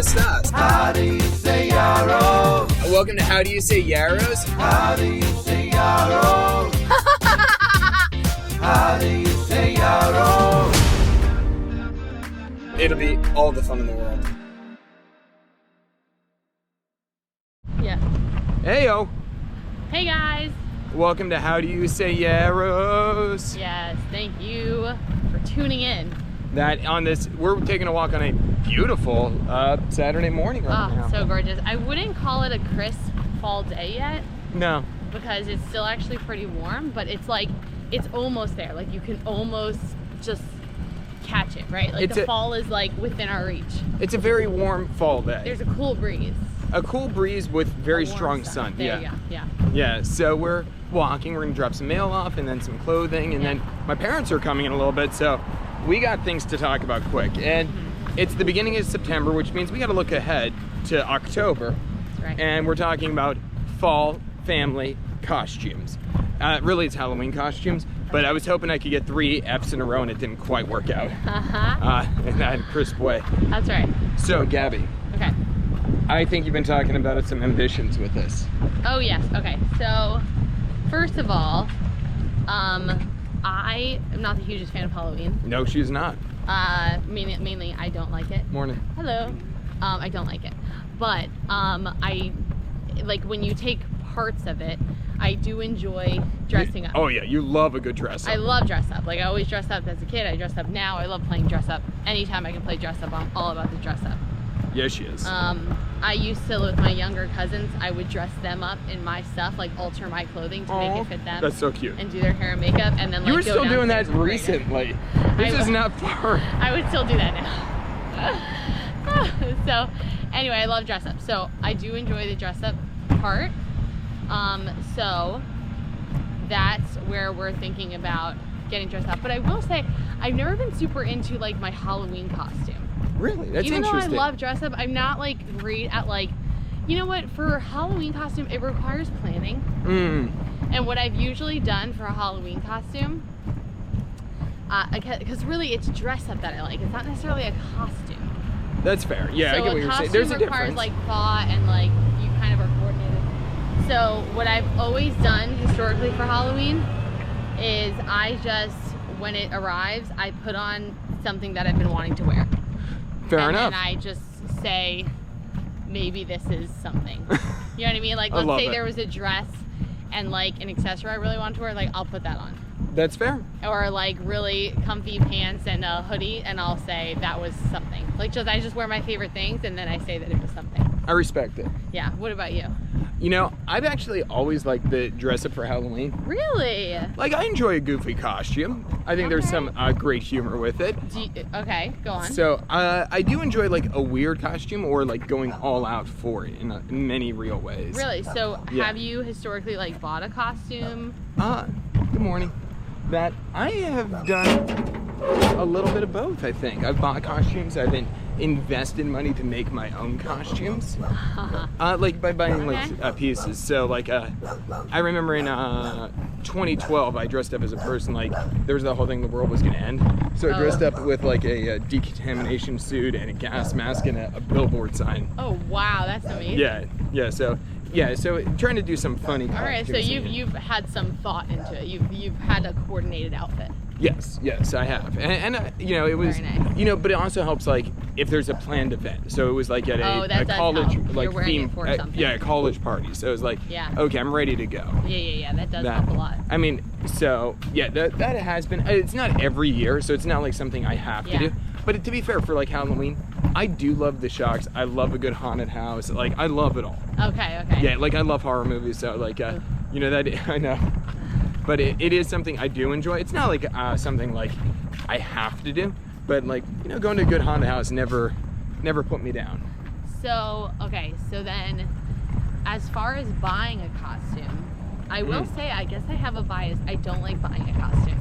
estás? How do you say yarrow? Welcome to How Do You Say Yarrows? How do you say yarrow? How do you say yarrow? It'll be all the fun in the world. Yeah. Heyo! Hey guys. Welcome to How Do You Say Yarrows? Yes, thank you for tuning in. We're taking a walk on a beautiful Saturday morning right now. So gorgeous. I wouldn't call it a crisp fall day yet No. because it's still actually pretty warm, but it's almost there. Like you can almost just catch it, right? Like fall is like within our reach. It's a very warm fall day. There's a cool breeze. A cool breeze with very strong sun. There you go. Yeah. Yeah, so we're walking, we're gonna drop some mail off and then some clothing, and then my parents are coming in a little bit, so we got things to talk about quick. And it's the beginning of September, which means we gotta look ahead to October. That's right. And we're talking about fall family costumes. Really it's Halloween costumes, but I was hoping I could get 3 F's in a row and it didn't quite work out in that crisp way. That's right. So Gabby. Okay. I think you've been talking about some ambitions with this. Oh yes, okay. So, first of all, I am not the hugest fan of Halloween. No, she's not. Mainly I don't like it. Morning. Hello. I don't like it. But, I, like when you take parts of it, I do enjoy dressing up. Oh yeah, you love a good dress up. I love dress up. Like I always dressed up as a kid, I dress up now. I love playing dress up. Anytime I can play dress up, I'm all about the dress up. Yes, she is. I used to, with my younger cousins, I would dress them up in my stuff, like alter my clothing to make it fit them. That's so cute. And do their hair and makeup, and then like You were go still doing that downstairs recently. This is not far. I would still do that now. So, anyway, I love dress up. So I do enjoy the dress up part. So that's where we're thinking about getting dressed up. But I will say, I've never been super into like my Halloween costume. Really? That's Even interesting. though I love dress up, I'm not like great at like, you know what, for a Halloween costume, it requires planning. And what I've usually done for a Halloween costume, because really it's dress up that I like. It's not necessarily a costume. That's fair. Yeah, So I get what you're saying. There's a costume requires difference. like thought and like you kind of are coordinated. So what I've always done historically for Halloween is I just, when it arrives, I put on something that I've been wanting to wear. Fair enough. And I just say, maybe this is something. You know what I mean? Like, let's say there was a dress and like an accessory I really wanted to wear, like I'll put that on. That's fair. Or like really comfy pants and a hoodie, and I'll say that was something. Like I just wear my favorite things and then I say that it was something. I respect it. Yeah, what about you? You know, I've actually always liked the dress up for Halloween. Really? Like, I enjoy a goofy costume. I think there's some great humor with it. Okay, go on. So, I do enjoy like a weird costume or like going all out for it in many real ways. Really? So, Yeah. have you historically like bought a costume? Good morning. That I have done a little bit of both, I think. I've bought costumes, I've invested money to make my own costumes. Like by buying like pieces. So like I remember in 2012 I dressed up as a person, like there was the whole thing the world was gonna end. So I dressed up with like a decontamination suit and a gas mask and a billboard sign. Oh wow, that's amazing. Yeah, so trying to do some funny costumes. All right, so you've had some thought into it. You've had a coordinated outfit. Yes, I have, and you know, it was, Very nice. you know, but it also helps like if there's a planned event. So it was like at a college like You're wearing it for something. a college party. So it was like, okay, I'm ready to go. Yeah, that does help a lot. I mean, so yeah, that has been. It's not every year, so it's not like something I have to do. But to be fair, for like Halloween, I do love the shocks. I love a good haunted house. Like I love it all. Okay. Yeah, like I love horror movies. So like, you know that I know. But it is something I do enjoy. It's not like something like I have to do, but like, you know, going to a good haunted house never put me down. So, okay, so then as far as buying a costume, I will say I guess I have a bias. I don't like buying a costume.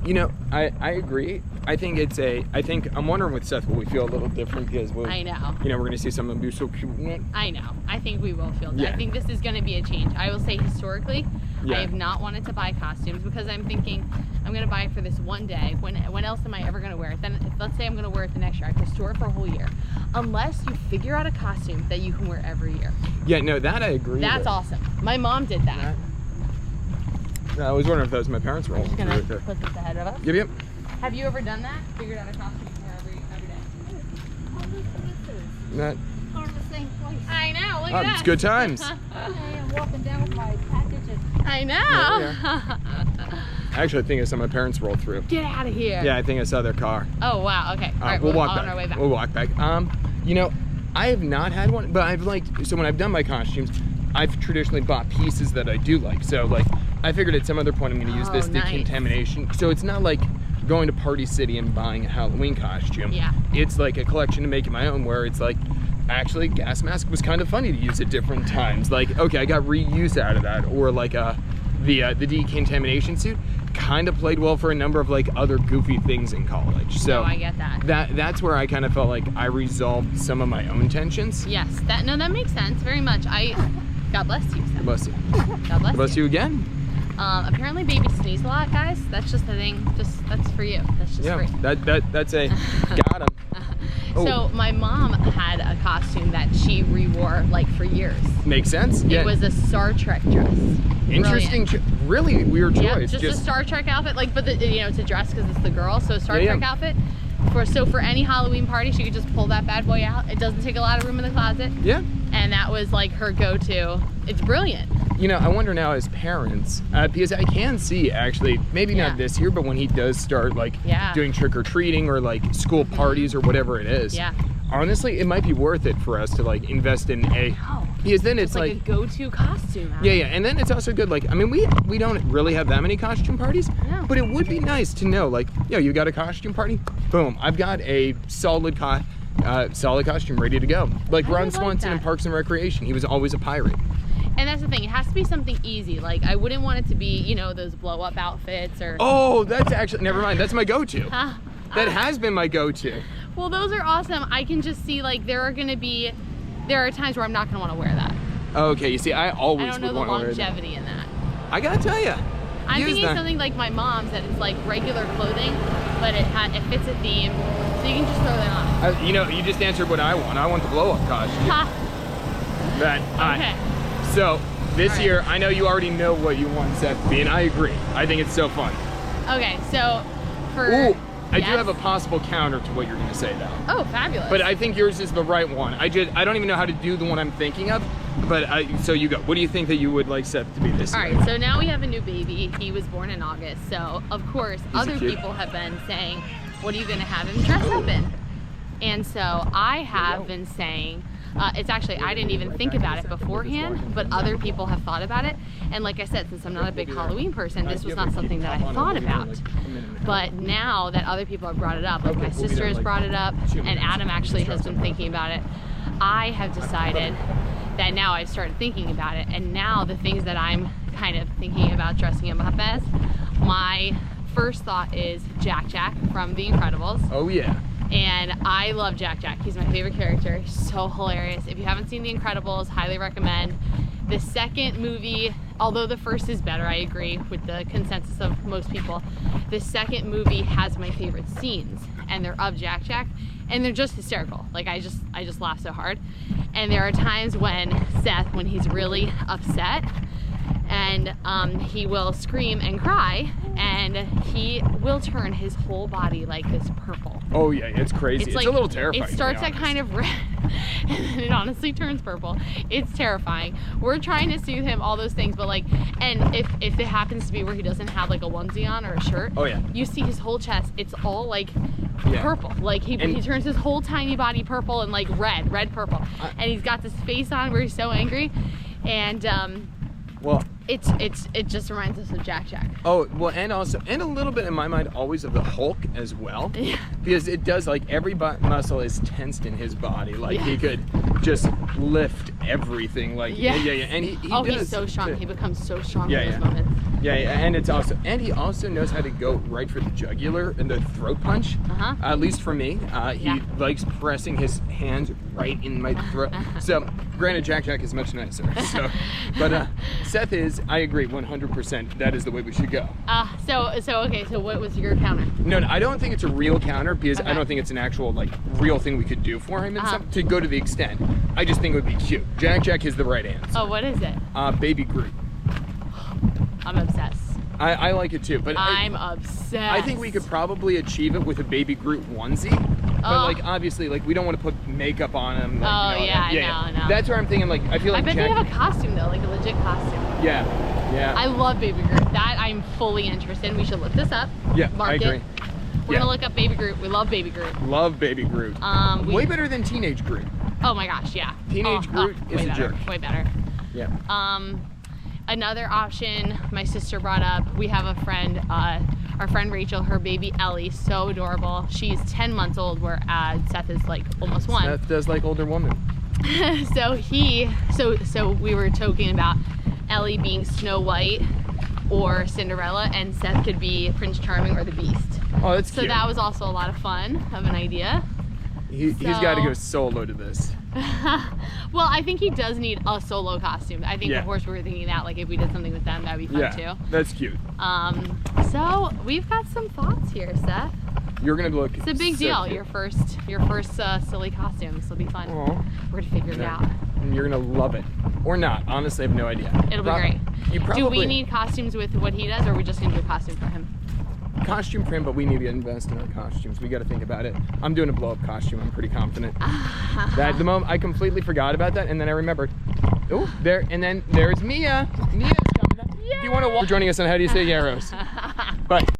You know, I agree. I think I'm wondering with Seth, will we feel a little different because I know. You know, we're gonna see something be so cute. I know. I think we will feel. Yeah. I think this is going to be a change. I will say historically, Yeah. I have not wanted to buy costumes because I'm thinking I'm going to buy it for this one day. When else am I ever going to wear it? Then let's say I'm going to wear it the next year. I can store it for a whole year, unless you figure out a costume that you can wear every year. Yeah, no, that I agree. That's with. awesome. My mom did that. No, I was wondering if that was my parents' role. I'm just going to put this ahead of us. Yep. Have you ever done that? Figured out a costume you can wear every day? That, Going to the same place. I know. Look oh, at that. it's good times. I am walking down with my packages. I know. Actually, I think I saw my parents roll through. Get out of here. Yeah, I think I saw their car. Oh wow. Okay. All right. We'll walk on back. our way back. We'll walk back. You know, I have not had one, but I've so when I've done my costumes, I've traditionally bought pieces that I do like. So like, I figured at some other point I'm going to use this nice. decontamination. So it's not like going to Party City and buying a Halloween costume. Yeah. It's like a collection to make it my own, where it's like, actually, gas mask was kind of funny to use at different times. Like, okay, I got reuse out of that, or like the decontamination suit kind of played well for a number of like other goofy things in college. So No, I get that. That's where I kind of felt like I resolved some of my own tensions. Yes, that makes sense very much. God bless you, Seth. Bless you. God bless Bless you again. Apparently babies sneeze a lot, guys. That's just the thing. That's for you. That's just Yeah, free. that's a got him. Oh. So my mom had a costume that she re-wore like for years. Makes sense. Yeah. It was a Star Trek dress. Interesting. Brilliant. Really weird choice. Yeah, just a Star Trek outfit. Like, but it's a dress because it's the girl. So a Star Yeah, Trek yeah. outfit. For any Halloween party, she could just pull that bad boy out. It doesn't take a lot of room in the closet. Yeah. And that was like her go-to. It's brilliant. You know, I wonder now as parents, because I can see actually, maybe Yeah. not this year, but when he does start like Yeah. doing trick or treating or like school parties or whatever it is. Yeah. Honestly, it might be worth it for us to like invest in because then it's like a go-to costume. yeah, and then it's also good. Like, I mean, we don't really have that many costume parties, No. but it would be nice to know, like, you got a costume party? Boom, I've got a solid costume ready to go. Like I Ron like Swanson in that. Parks and Recreation, he was always a pirate. And that's the thing. It has to be something easy. Like, I wouldn't want it to be, those blow-up outfits or. Oh, that's actually never mind. That's my go-to. Huh? That has been my go-to. Well, those are awesome. I can just see like there are times where I'm not gonna want to wear that. Okay, you see, I always I don't know would the want to wear that. longevity in that. I gotta tell you, I'm thinking something like my mom's that is like regular clothing, but it fits a theme, so you can just throw that on. you just answered what I want. I want the blow-up costume. Ha. But Okay. so this All right. year, I know you already know what you want Seth to be, and I agree. I think it's so fun. Okay. So for. Ooh, I do Yes? have a possible counter to what you're gonna say though. Oh, fabulous. But I think yours is the right one. I don't even know how to do the one I'm thinking of. But so you go. What do you think that you would like Seth to be this All year? right, so now we have a new baby. He was born in August. So, of course, He's a other kid. people have been saying, what are you going to have him dress up in? And so I have been saying, it's actually, I didn't even think about it beforehand, but other people have thought about it. And like I said, since I'm not a big Halloween person, this was not something that I thought about. But now that other people have brought it up, like my sister has brought it up, and Adam actually has been thinking about it, I have decided that now I've started thinking about it, and now the things that I'm kind of thinking about dressing him up as, my first thought is Jack Jack from The Incredibles. Oh yeah. And I love Jack Jack. He's my favorite character. He's so hilarious. If you haven't seen The Incredibles, highly recommend. The second movie, although the first is better, I agree with the consensus of most people. The second movie has my favorite scenes, and they're of Jack Jack, and they're just hysterical. Like I just laugh so hard. And there are times when Seth, when he's really upset, and he will scream and cry, and he will turn his whole body like this purple. Oh yeah, it's crazy. It's like, a little terrifying. It starts at kind of red, and then it honestly turns purple. It's terrifying. We're trying to soothe him, all those things, but like, and if it happens to be where he doesn't have like a onesie on or a shirt, Oh yeah. you see his whole chest. It's all like Yeah. purple. Like he turns his whole tiny body purple and like red purple, and he's got this face on where he's so angry, and Well. it just reminds us of Jack Jack. Oh well, and a little bit in my mind always of the Hulk as well, Yeah. because it does like every muscle is tensed in his body, like Yeah. he could just lift everything, like Yeah. and he Oh, does. he's so strong. He becomes so strong Yeah, in those yeah. moments. Yeah, and he also knows how to go right for the jugular and the throat punch. At least for me, he likes pressing his hands right in my throat. So, granted, Jack is much nicer. So, but Seth is, I agree, 100%. That is the way we should go. Okay. So what was your counter? No, I don't think it's a real counter because I don't think it's an actual like real thing we could do for him and stuff to go to the extent. I just think it would be cute. Jack is the right answer. Oh, what is it? Baby Groot. I'm obsessed. I like it too, but I'm obsessed. I think we could probably achieve it with a Baby Groot onesie. But like obviously, like we don't want to put makeup on him. Like, no. That's where I'm thinking. Like I feel like I bet they have a costume though, like a legit costume. Yeah. I love Baby Groot. That I'm fully interested in. We should look this up. Yeah, Mark I agree. It. We're gonna look up Baby Groot. We love Baby Groot. Love Baby Groot. Way better than Teenage Groot. Oh my gosh, yeah. Teenage Groot is a jerk. Way better. Yeah. Another option my sister brought up. We have a friend, our friend Rachel. Her baby Ellie, so adorable. She's 10 months old, whereas Seth is like almost 1. Seth does like older woman. So we were talking about Ellie being Snow White or Cinderella, and Seth could be Prince Charming or the Beast. Oh, that's cute. So that was also a lot of fun of an idea. He's got to go solo to this. Well, I think he does need a solo costume. I think, of course, we were thinking that, like, if we did something with them, that would be fun, too. That's cute. So we've got some thoughts here, Seth. You're going to look It's a big deal. Cute. Your first silly costume. This will be fun. Aww. We're going to figure it out. And you're going to love it. Or not. Honestly, I have no idea. It'll be great. You probably, do we need costumes with what he does, or are we just going to do a costume for him? Costume for him, but we need to invest in our costumes. We got to think about it. I'm doing a blow-up costume. I'm pretty confident. That the moment I completely forgot about that, and then I remembered. Oh, there, and then there's Mia. Mia's coming up. Do you want to walk? Joining us on How Do You Say Yaros? Bye.